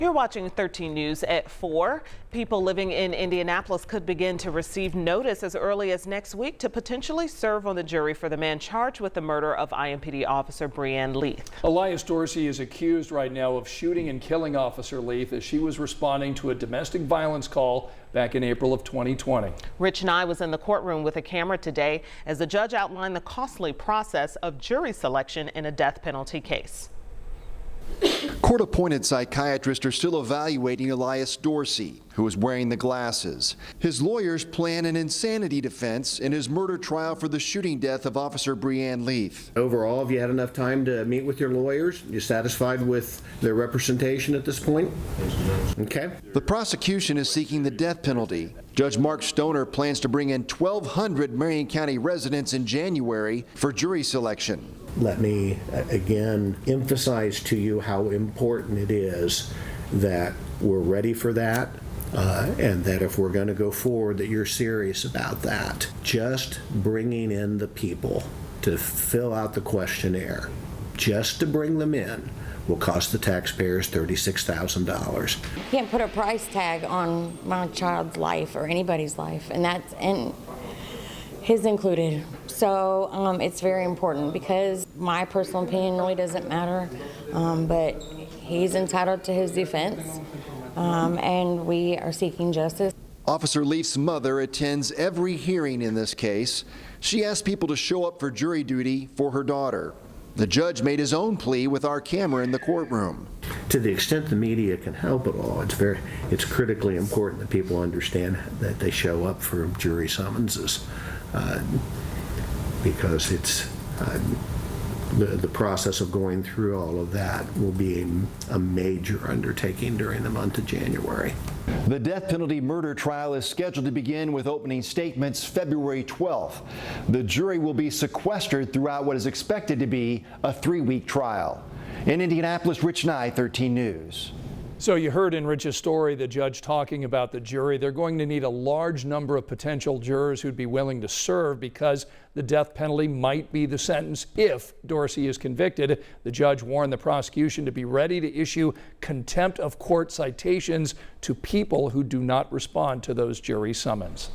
You're watching 13 News at 4. People living in Indianapolis could begin to receive notice as early as next week to potentially serve on the jury for the man charged with the murder of IMPD officer Leath. Elliahs Dorsey is accused right now of shooting and killing Officer Leath as she was responding to a domestic violence call back in April of 2020. Rich Nye was in the courtroom with a camera today as the judge outlined the costly process of jury selection in a death penalty case. Court-appointed psychiatrists are still evaluating Elliahs Dorsey, who is wearing the glasses. His lawyers plan an insanity defense in his murder trial for the shooting death of Officer Leath. Overall, have you had enough time to meet with your lawyers? You satisfied with their representation at this point? Okay. The prosecution is seeking the death penalty. Judge Mark Stoner plans to bring in 1,200 Marion County residents in January for jury selection. Let me again emphasize to you how important it is that we're ready for that, and that if we're going to go forward, that you're serious about that. Just bringing in the people to fill out the questionnaire, just to bring them in, will cost the taxpayers $36,000. You can't put a price tag on my child's life or anybody's life, and his included. So it's very important because my personal opinion really doesn't matter, but he's entitled to his defense, and we are seeking justice. Officer Leath's mother attends every hearing in this case. She asked people to show up for jury duty for her daughter. The judge made his own plea with our camera in the courtroom. To the extent the media can help at all, it's critically important that people understand that they show up for jury summonses, because it's the process of going through all of that will be a major undertaking during the month of January. The death penalty murder trial is scheduled to begin with opening statements February 12th. The jury will be sequestered throughout what is expected to be a 3-week trial. In Indianapolis, Rich Nye, 13 News. So you heard in Rich's story the judge talking about the jury. They're going to need a large number of potential jurors who'd be willing to serve because the death penalty might be the sentence if Dorsey is convicted. The judge warned the prosecution to be ready to issue contempt of court citations to people who do not respond to those jury summons.